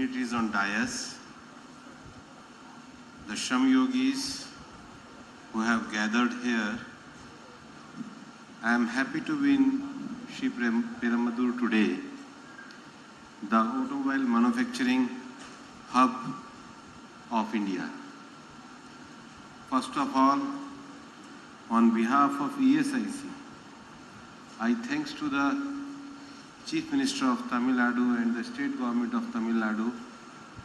dignitaries on dais, the Shram Yogis who have gathered here. I am happy to be in Sriperumbudur today, the automobile manufacturing hub of India. First of all, on behalf of ESIC, I thanks to the Chief Minister of Tamil Nadu and the State Government of Tamil Nadu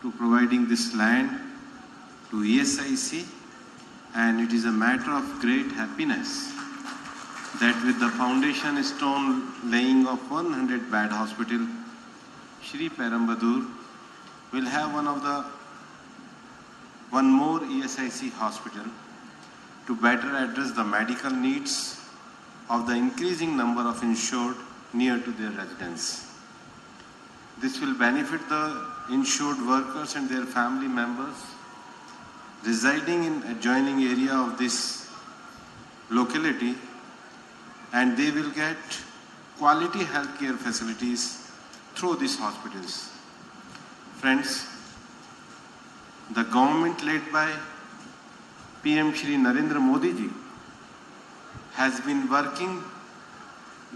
to providing this land to ESIC, and it is a matter of great happiness that with the foundation stone laying of 100-bed hospital, Sriperumbudur will have one more ESIC hospital to better address the medical needs of the increasing number of insured near to their residence. This will benefit the insured workers and their family members residing in adjoining area of this locality, and they will get quality healthcare facilities through these hospitals. Friends, the government led by PM Shri Narendra Modi ji has been working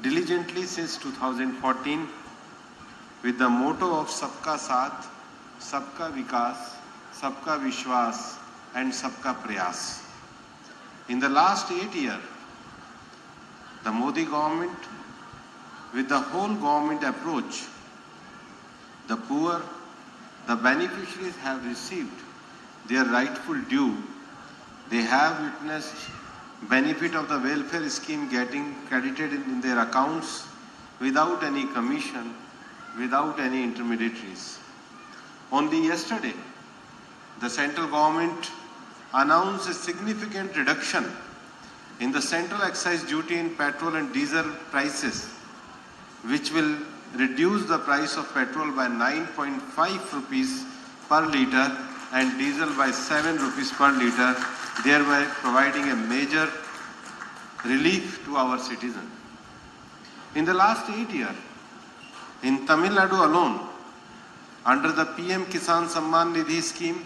diligently since 2014 with the motto of Sabka Saath, Sabka Vikas, Sabka Vishwas and Sabka Prayas. In the last 8 years, the Modi government, with the whole government approach, the poor, the beneficiaries have received their rightful due. They have witnessed benefit of the welfare scheme getting credited in their accounts without any commission, without any intermediaries. Only yesterday, the central government announced a significant reduction in the central excise duty in petrol and diesel prices, which will reduce the price of petrol by 9.5 rupees per litre and diesel by 7 rupees per litre, thereby providing a major relief to our citizens. In the last 8 years, in Tamil Nadu alone, under the PM Kisan Samman Nidhi scheme,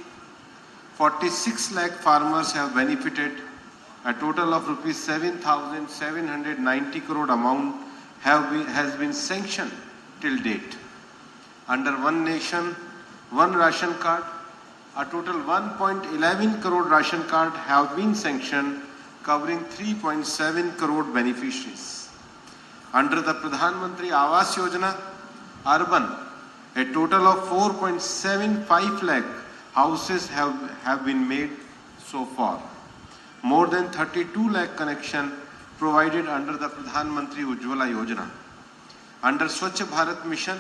46 lakh farmers have benefited. A total of rupees 7,790 crore amount has been sanctioned till date. Under One Nation, One Ration Card, a total 1.11 crore ration card have been sanctioned, covering 3.7 crore beneficiaries. Under the Pradhan Mantri Awas Yojana, urban, a total of 4.75 lakh houses have been made so far. More than 32 lakh connection provided under the Pradhan Mantri Ujjwala Yojana. Under Swachh Bharat Mission,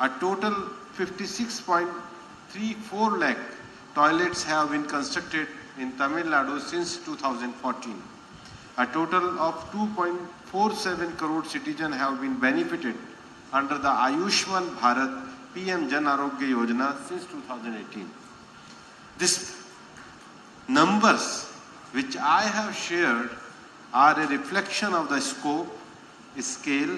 a total 56.34 lakh toilets have been constructed in Tamil Nadu since 2014. A total of 2.47 crore citizens have been benefited under the Ayushman Bharat PM Jan Arogya Yojana since 2018. These numbers which I have shared are a reflection of the scope, scale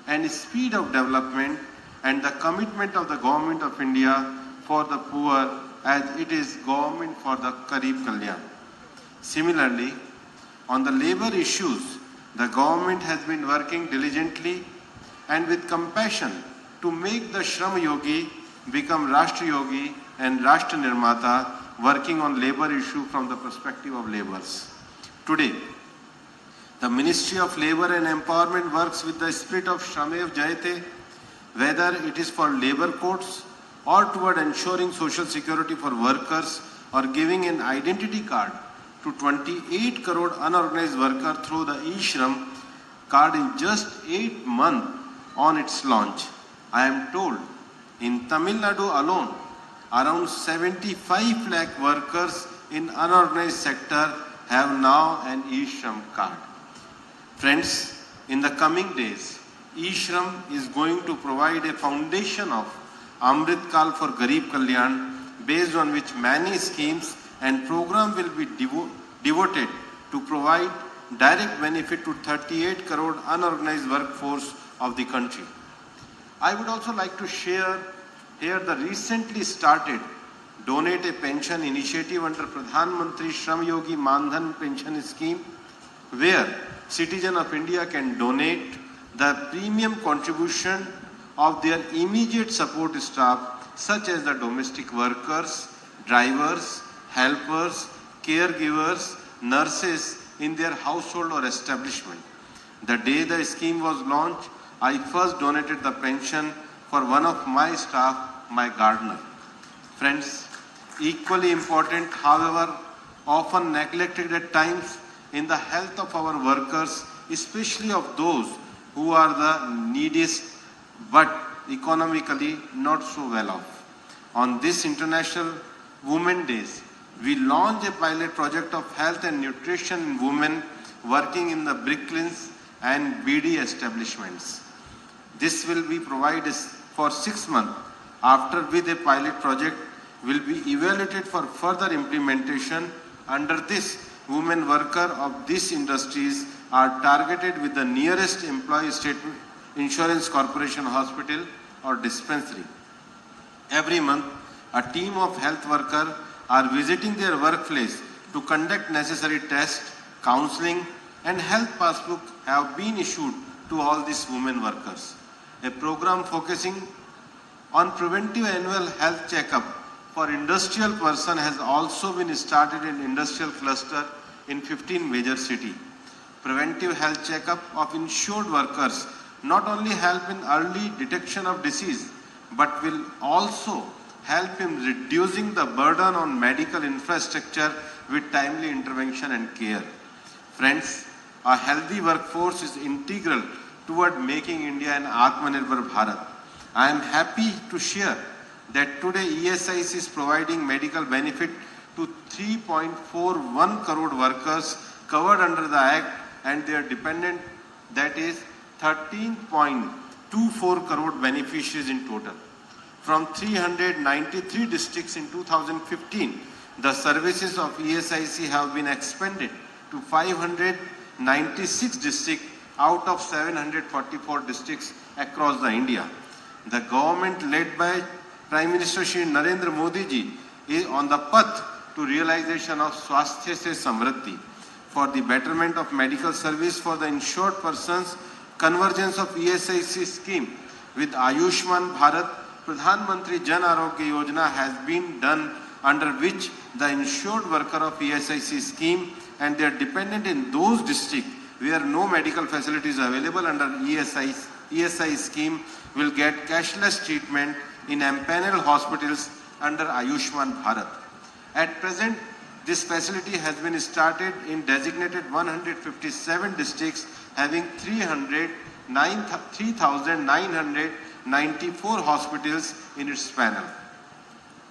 and speed of development and the commitment of the Government of India for the poor, as it is government for the Garib Kalyan. Similarly, on the labor issues, the government has been working diligently and with compassion to make the Shram Yogi become Rashtra Yogi and Rashtra Nirmata, working on labor issue from the perspective of laborers. Today, the Ministry of Labour and Empowerment works with the spirit of Shramev Jayate, whether it is for labour codes or toward ensuring social security for workers or giving an identity card to 28 crore unorganized workers through the eShram card in just 8 months on its launch. I am told in Tamil Nadu alone, around 75 lakh workers in unorganized sector have now an eShram card. Friends, in the coming days, eShram is going to provide a foundation of Amrit Kal for Garib Kalyan, based on which many schemes and programs will be devoted to provide direct benefit to 38 crore unorganized workforce of the country. I would also like to share Here the recently started Donate a Pension initiative under Pradhan Mantri Shram Yogi Mandhan Pension Scheme, where citizen of India can donate the premium contribution of their immediate support staff such as the domestic workers, drivers, helpers, caregivers, nurses in their household or establishment. The day the scheme was launched, I first donated the pension for one of my staff, my gardener. Friends, equally important, however, often neglected at times in the health of our workers, especially of those who are the neediest but economically not so well off. On this International Women Days, we launched a pilot project of health and nutrition in women working in the bricklins and BD establishments. This will be provided for 6 months, after which the pilot project will be evaluated for further implementation. Under this, women workers of these industries are targeted with the nearest employee state insurance corporation hospital or dispensary. Every month, a team of health workers are visiting their workplace to conduct necessary tests, counseling, and health passbook have been issued to all these women workers. A program focusing on preventive annual health checkup for industrial person has also been started in industrial cluster in 15 major cities. Preventive health checkup of insured workers not only help in early detection of disease, but will also help in reducing the burden on medical infrastructure with timely intervention and care. Friends, a healthy workforce is integral toward making India an Atmanirbhar Bharat. I am happy to share that today ESIC is providing medical benefit to 3.41 crore workers covered under the Act and their dependent, that is 13.24 crore beneficiaries in total. From 393 districts in 2015, the services of ESIC have been expanded to 596 districts out of 744 districts across the India. The government led by Prime Minister Shri Narendra Modi ji is on the path to realization of Swasthya Se Samriddhi for the betterment of medical service for the insured persons. Convergence of ESIC scheme with Ayushman Bharat Pradhan Mantri Jan Arogya Yojana has been done, under which the insured worker of ESIC scheme and their dependent in those districts where no medical facilities available under ESI scheme will get cashless treatment in empaneled hospitals under Ayushman Bharat. At present, this facility has been started in designated 157 districts having 3,994 hospitals in its panel.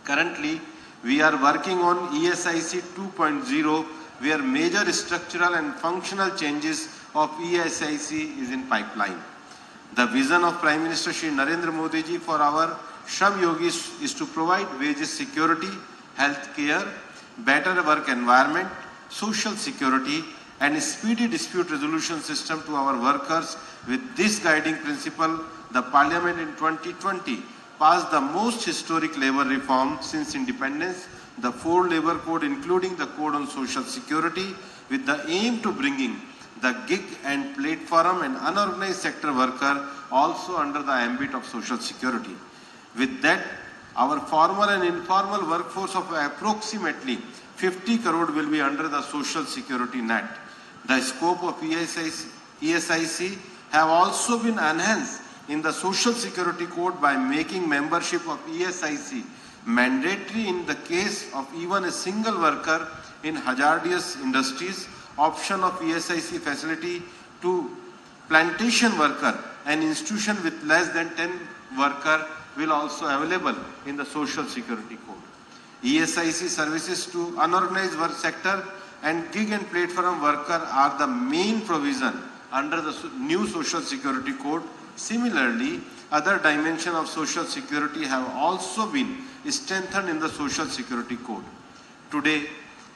Currently, we are working on ESIC 2.0, where major structural and functional changes of ESIC is in pipeline. The vision of Prime Minister Shri Narendra Modi ji for our Shram Yogis is to provide wages security, health care, better work environment, social security, and speedy dispute resolution system to our workers. With this guiding principle, the Parliament in 2020 passed the most historic labour reform since independence, the 4 labour code including the code on social security, with the aim to bringing the gig and platform and unorganized sector worker also under the ambit of social security. With that, our formal and informal workforce of approximately 50 crore will be under the social security net. The scope of ESIC have also been enhanced in the social security code by making membership of ESIC mandatory in the case of even a single worker in hazardous industries, option of ESIC facility to plantation worker, an institution with less than 10 worker will also available in the social security code. ESIC services to unorganized work sector and gig and platform worker are the main provision under the new social security code. Similarly, other dimensions of social security have also been strengthened in the social security code. Today,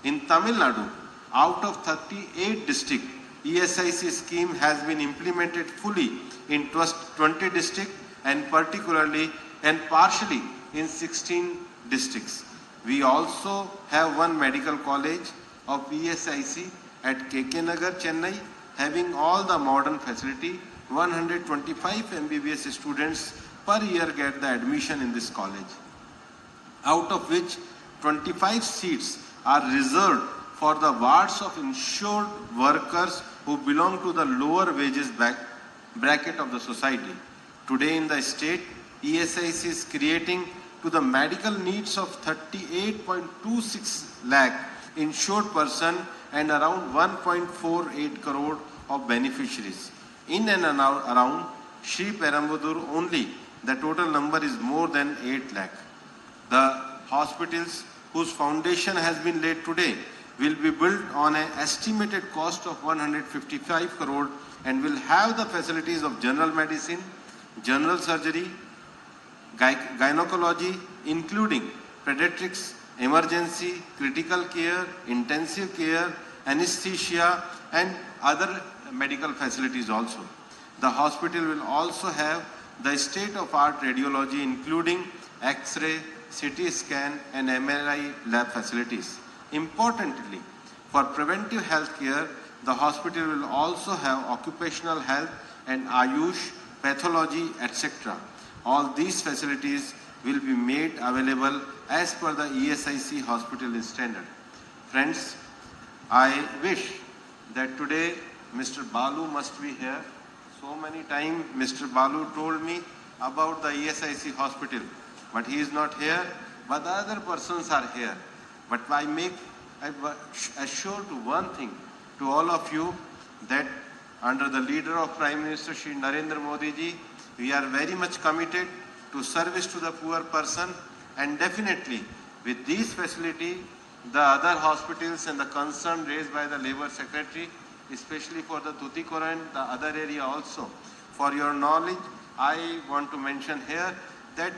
in Tamil Nadu, out of 38 districts, ESIC scheme has been implemented fully in 20 districts and partially in 16 districts. We also have one medical college of ESIC at KK Nagar, Chennai, having all the modern facility. 125 MBBS students per year get the admission in this college, out of which 25 seats are reserved for the wards of insured workers who belong to the lower wages bracket of the society. Today in the state, ESIC is creating to the medical needs of 38.26 lakh insured person and around 1.48 crore of beneficiaries. In and around Sriperumbudur only, the total number is more than 8 lakh. The hospitals whose foundation has been laid today will be built on an estimated cost of 155 crore and will have the facilities of general medicine, general surgery, gynecology, including pediatrics, emergency, critical care, intensive care, anesthesia, and other medical facilities also. The hospital will also have the state-of-art radiology, including X-ray, CT scan, and MRI lab facilities. Importantly, for preventive health care, the hospital will also have occupational health and Ayush, pathology, etc. All these facilities will be made available as per the ESIC hospital standard. Friends, I wish that today Mr. Balu must be here. So many times Mr. Balu told me about the ESIC hospital, but he is not here, but the other persons are here. But I assure to one thing to all of you, that under the leader of Prime Minister Shri Narendra Modi ji, we are very much committed to service to the poor person, and definitely with these facility, the other hospitals and the concern raised by the Labour Secretary, especially for the Tuticorin, the other area also. For your knowledge, I want to mention here that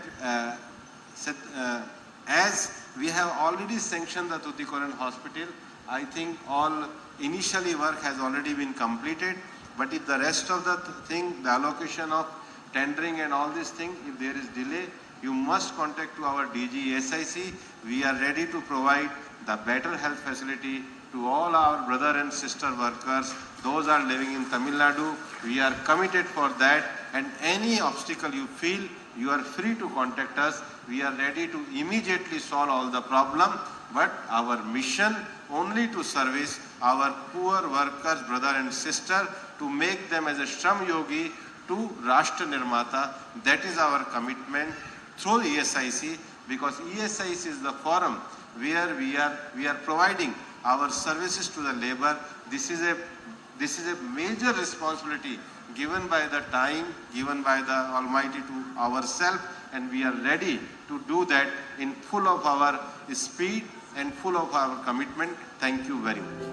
as we have already sanctioned the Tuticorin hospital, I think all initially work has already been completed. But if the rest of the thing, the allocation of tendering and all these things, if there is delay, you must contact to our DG ESIC. We are ready to provide the better health facility to all our brother and sister workers. Those are living in Tamil Nadu. We are committed for that, and any obstacle you feel, you are free to contact us. We are ready to immediately solve all the problem, but our mission only to service our poor workers, brother and sister, to make them as a Shram Yogi to Rashtra Nirmata. That is our commitment through ESIC, because ESIC is the forum where we are providing our services to the labor. This is a major responsibility given by the time, given by the Almighty to ourselves, and we are ready to do that in full of our speed and full of our commitment. Thank you very much.